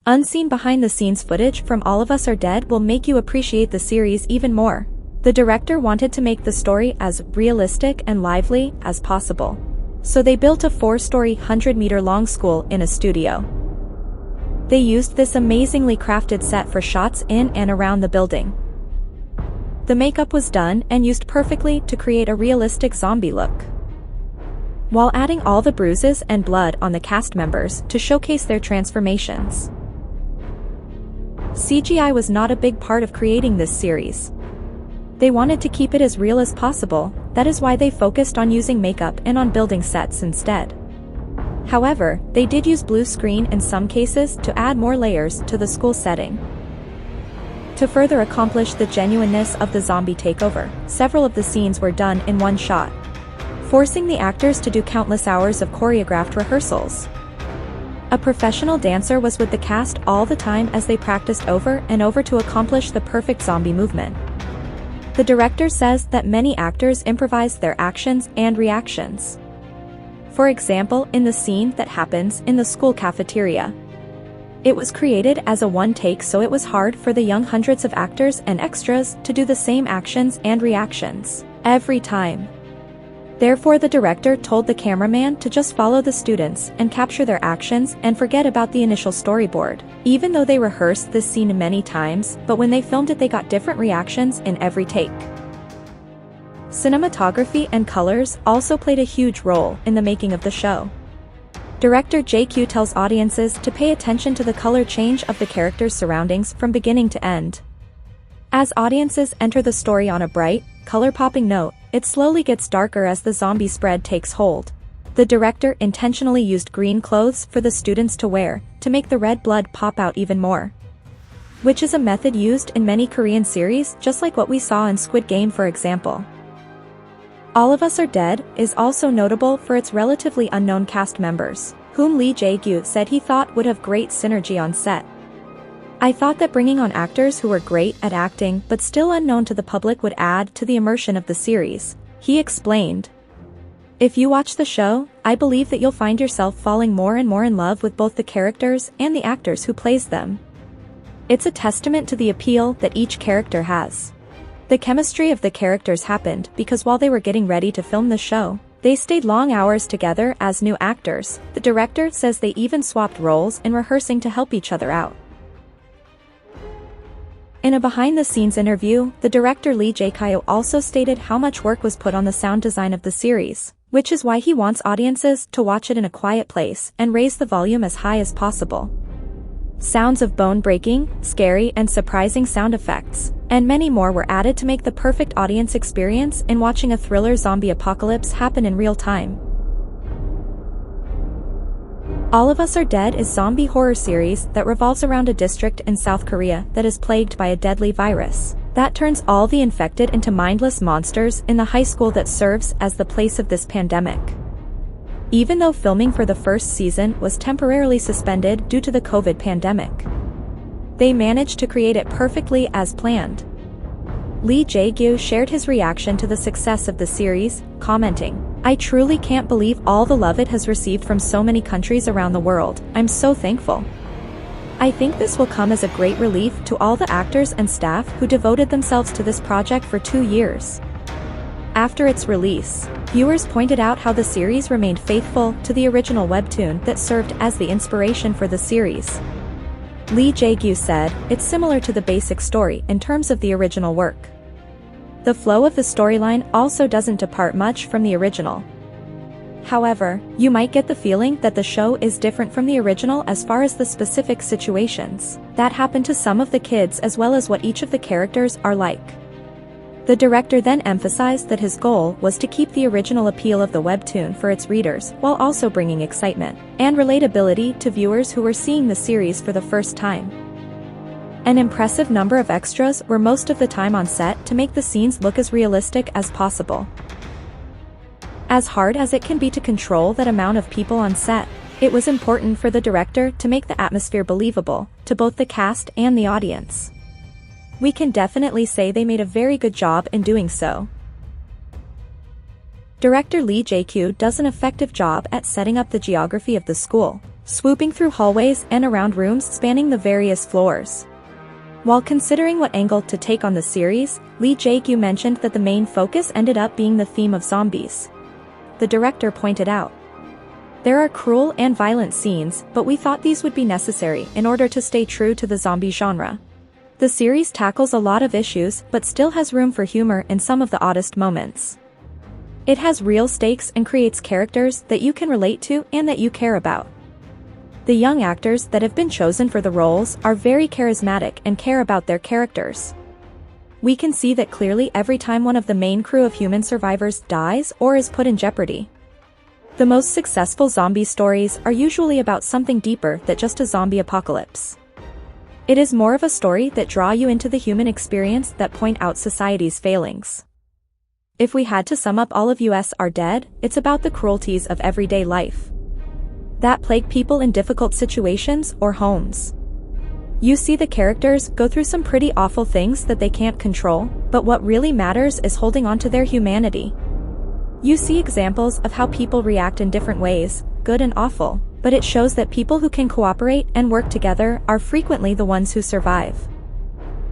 Unseen behind-the-scenes footage from All of Us Are Dead will make you appreciate the series even more. The director wanted to make the story as realistic and lively as possible. So they built a 4-story, 100-meter-long school in a studio. They used this amazingly crafted set for shots in and around the building. The makeup was done and used perfectly to create a realistic zombie look, while adding all the bruises and blood on the cast members to showcase their transformations. CGI was not a big part of creating this series. They wanted to keep it as real as possible, that is why they focused on using makeup and on building sets instead. However, they did use blue screen in some cases to add more layers to the school setting. To further accomplish the genuineness of the zombie takeover, several of the scenes were done in one shot, forcing the actors to do countless hours of choreographed rehearsals. A professional dancer was with the cast all the time as they practiced over and over to accomplish the perfect zombie movement. The director says that many actors improvised their actions and reactions. For example, in the scene that happens in the school cafeteria, it was created as a one-take, so it was hard for the young hundreds of actors and extras to do the same actions and reactions every time. Therefore, the director told the cameraman to just follow the students and capture their actions and forget about the initial storyboard. Even though they rehearsed this scene many times, but when they filmed it they got different reactions in every take. Cinematography and colors also played a huge role in the making of the show. Director JQ tells audiences to pay attention to the color change of the characters' surroundings from beginning to end. As audiences enter the story on a bright, color-popping note, it slowly gets darker as the zombie spread takes hold. The director intentionally used green clothes for the students to wear, to make the red blood pop out even more, which is a method used in many Korean series, just like what we saw in Squid Game, for example. All of Us Are Dead is also notable for its relatively unknown cast members, whom Lee Jae-gyu said he thought would have great synergy on set. I thought that bringing on actors who were great at acting but still unknown to the public would add to the immersion of the series, he explained. If you watch the show, I believe that you'll find yourself falling more and more in love with both the characters and the actors who plays them. It's a testament to the appeal that each character has. The chemistry of the characters happened because while they were getting ready to film the show, they stayed long hours together as new actors. The director says they even swapped roles in rehearsing to help each other out. In a behind-the-scenes interview, the director Lee Jae-kyu also stated how much work was put on the sound design of the series, which is why he wants audiences to watch it in a quiet place and raise the volume as high as possible. Sounds of bone-breaking, scary and surprising sound effects, and many more were added to make the perfect audience experience in watching a thriller zombie apocalypse happen in real time. All of Us Are Dead is a zombie horror series that revolves around a district in South Korea that is plagued by a deadly virus that turns all the infected into mindless monsters in the high school that serves as the place of this pandemic. Even though filming for the first season was temporarily suspended due to the COVID pandemic, they managed to create it perfectly as planned. Lee Jae-gyu shared his reaction to the success of the series, commenting, "I truly can't believe all the love it has received from so many countries around the world. I'm so thankful. I think this will come as a great relief to all the actors and staff who devoted themselves to this project for 2 years." After its release, viewers pointed out how the series remained faithful to the original webtoon that served as the inspiration for the series. Lee Jae-gyu said, "It's similar to the basic story in terms of the original work. The flow of the storyline also doesn't depart much from the original. However, you might get the feeling that the show is different from the original as far as the specific situations that happen to some of the kids as well as what each of the characters are like." The director then emphasized that his goal was to keep the original appeal of the webtoon for its readers while also bringing excitement and relatability to viewers who were seeing the series for the first time. An impressive number of extras were most of the time on set to make the scenes look as realistic as possible. As hard as it can be to control that amount of people on set, it was important for the director to make the atmosphere believable to both the cast and the audience. We can definitely say they made a very good job in doing so. Director Lee Jae-kyu does an effective job at setting up the geography of the school, swooping through hallways and around rooms spanning the various floors. While considering what angle to take on the series, Lee Jae-gyu mentioned that the main focus ended up being the theme of zombies. The director pointed out, "There are cruel and violent scenes, but we thought these would be necessary in order to stay true to the zombie genre. The series tackles a lot of issues but still has room for humor in some of the oddest moments. It has real stakes and creates characters that you can relate to and that you care about. The young actors that have been chosen for the roles are very charismatic and care about their characters. We can see that clearly every time one of the main crew of human survivors dies or is put in jeopardy. The most successful zombie stories are usually about something deeper than just a zombie apocalypse. It is more of a story that draws you into the human experience that point out society's failings. If we had to sum up All of Us Are Dead, it's about the cruelties of everyday life that plague people in difficult situations or homes. You see the characters go through some pretty awful things that they can't control, but what really matters is holding on to their humanity. You see examples of how people react in different ways, good and awful, but it shows that people who can cooperate and work together are frequently the ones who survive.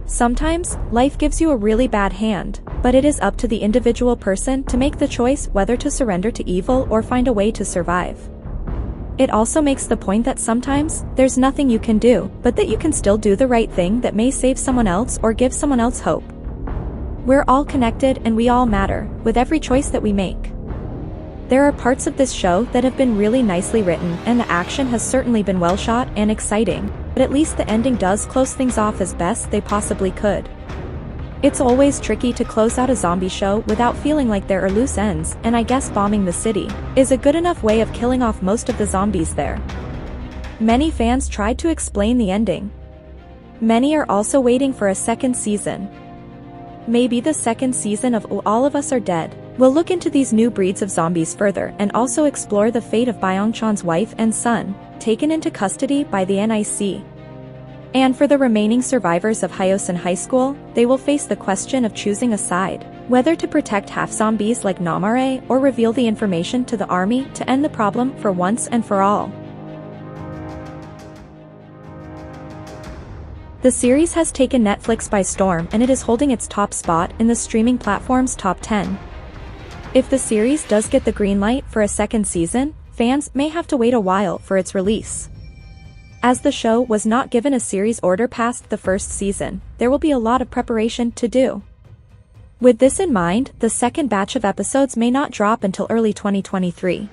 Sometimes, life gives you a really bad hand, but it is up to the individual person to make the choice whether to surrender to evil or find a way to survive. It also makes the point that sometimes, there's nothing you can do, but that you can still do the right thing that may save someone else or give someone else hope. We're all connected and we all matter, with every choice that we make. There are parts of this show that have been really nicely written and the action has certainly been well shot and exciting, but at least the ending does close things off as best they possibly could. It's always tricky to close out a zombie show without feeling like there are loose ends, and I guess bombing the city is a good enough way of killing off most of the zombies there. Many fans tried to explain the ending. Many are also waiting for a second season. Maybe the second season of All of Us Are Dead will look into these new breeds of zombies further and also explore the fate of Byung-chan's wife and son, taken into custody by the NIC. And for the remaining survivors of Hyosun High School, they will face the question of choosing a side, whether to protect half-zombies like Namare or reveal the information to the army to end the problem for once and for all. The series has taken Netflix by storm and it is holding its top spot in the streaming platform's top 10. If the series does get the green light for a second season, fans may have to wait a while for its release. As the show was not given a series order past the first season, there will be a lot of preparation to do. With this in mind, the second batch of episodes may not drop until early 2023.